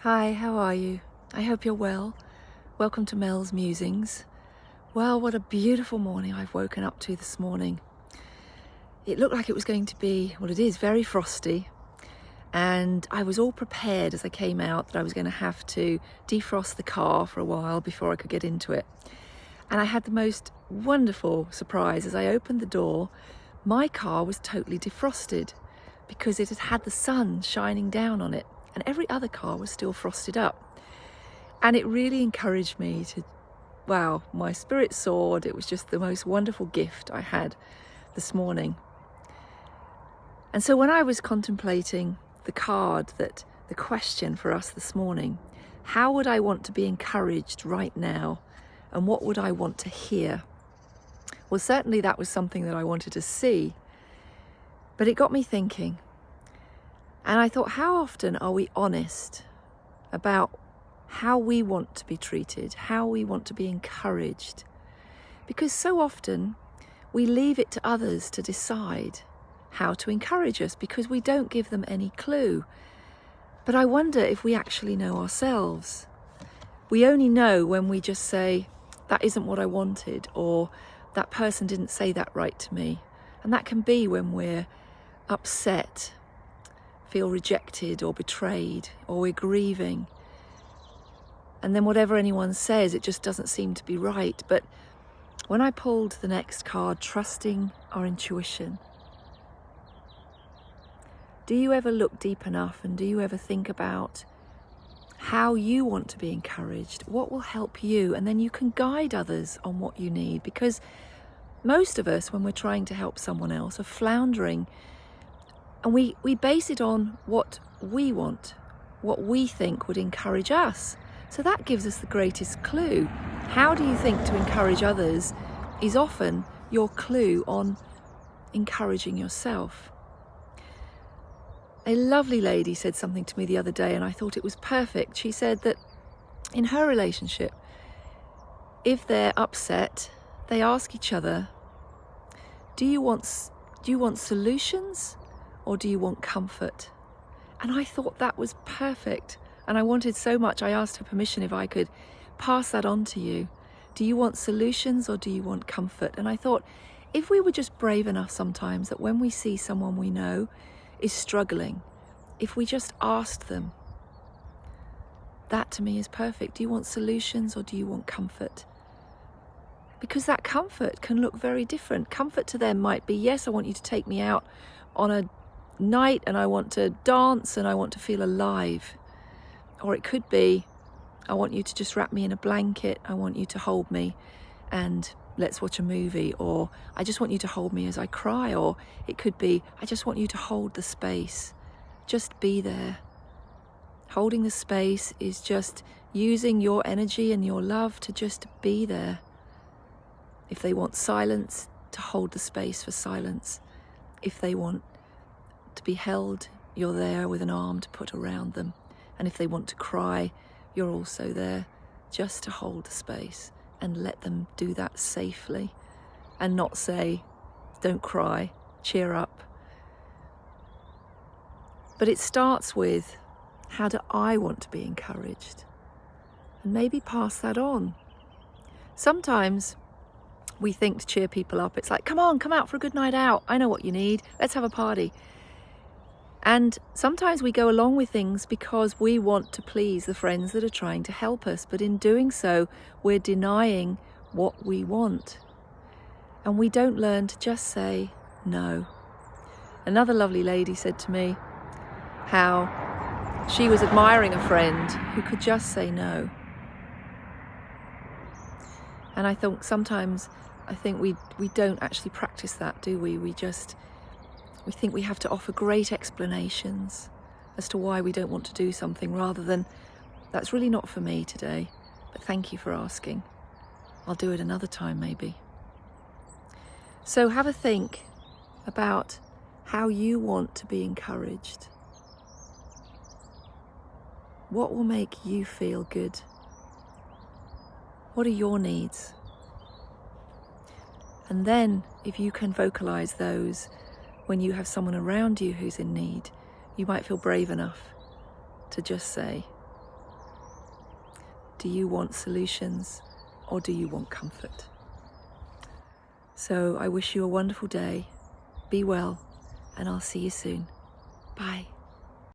Hi, how are you? I hope you're well. Welcome to Mel's Musings. Well, what a beautiful morning I've woken up to this morning. It looked like it was going to be, well, it is very frosty, and I was all prepared as I came out that I was going to have to defrost the car for a while before I could get into it. And I had the most wonderful surprise as I opened the door. My car was totally defrosted because it had had the sun shining down on it, and every other car was still frosted up. And it really encouraged me to, wow, my spirit soared. It was just the most wonderful gift I had this morning. And so when I was contemplating the question for us this morning, how would I want to be encouraged right now? And what would I want to hear? Well, certainly that was something that I wanted to see, but it got me thinking. And I thought, how often are we honest about how we want to be treated, how we want to be encouraged? Because so often we leave it to others to decide how to encourage us because we don't give them any clue. But I wonder if we actually know ourselves. We only know when we just say, that isn't what I wanted, or that person didn't say that right to me. And that can be when we're upset, feel rejected or betrayed, or we're grieving. And then whatever anyone says, it just doesn't seem to be right. But when I pulled the next card, trusting our intuition, do you ever look deep enough and do you ever think about how you want to be encouraged? What will help you? And then you can guide others on what you need. Because most of us, when we're trying to help someone else, are floundering. And we base it on what we want, what we think would encourage us. So that gives us the greatest clue. How do you think to encourage others is often your clue on encouraging yourself. A lovely lady said something to me the other day, and I thought it was perfect. She said that in her relationship, if they're upset, they ask each other, do you want solutions or do you want comfort? And I thought that was perfect. And I wanted so much, I asked her permission if I could pass that on to you. Do you want solutions or do you want comfort? And I thought, if we were just brave enough sometimes that when we see someone we know is struggling, if we just asked them, that to me is perfect. Do you want solutions or do you want comfort? Because that comfort can look very different. Comfort to them might be, yes, I want you to take me out on a night and I want to dance and I want to feel alive. Or it could be, I want you to just wrap me in a blanket, I want you to hold me and let's watch a movie. Or I just want you to hold me as I cry. Or it could be, I just want you to hold the space. Just be there. Holding the space is just using your energy and your love to just be there. If they want silence, to hold the space for silence. If they want to be held, you're there with an arm to put around them. And if they want to cry, you're also there just to hold the space and let them do that safely and not say, don't cry, cheer up. But it starts with, how do I want to be encouraged? And maybe pass that on. Sometimes we think to cheer people up, it's like, come on, come out for a good night out. I know what you need. Let's have a party. And sometimes we go along with things because we want to please the friends that are trying to help us. But in doing so, we're denying what we want. And we don't learn to just say no. Another lovely lady said to me how she was admiring a friend who could just say no. And I think sometimes, we don't actually practice that, do we? We think we have to offer great explanations as to why we don't want to do something, rather than, that's really not for me today, but thank you for asking. I'll do it another time maybe. So have a think about how you want to be encouraged. What will make you feel good? What are your needs? And then if you can vocalize those when you have someone around you who's in need, you might feel brave enough to just say, Do you want solutions or do you want comfort? So I wish you a wonderful day. Be well, and I'll see you soon. Bye.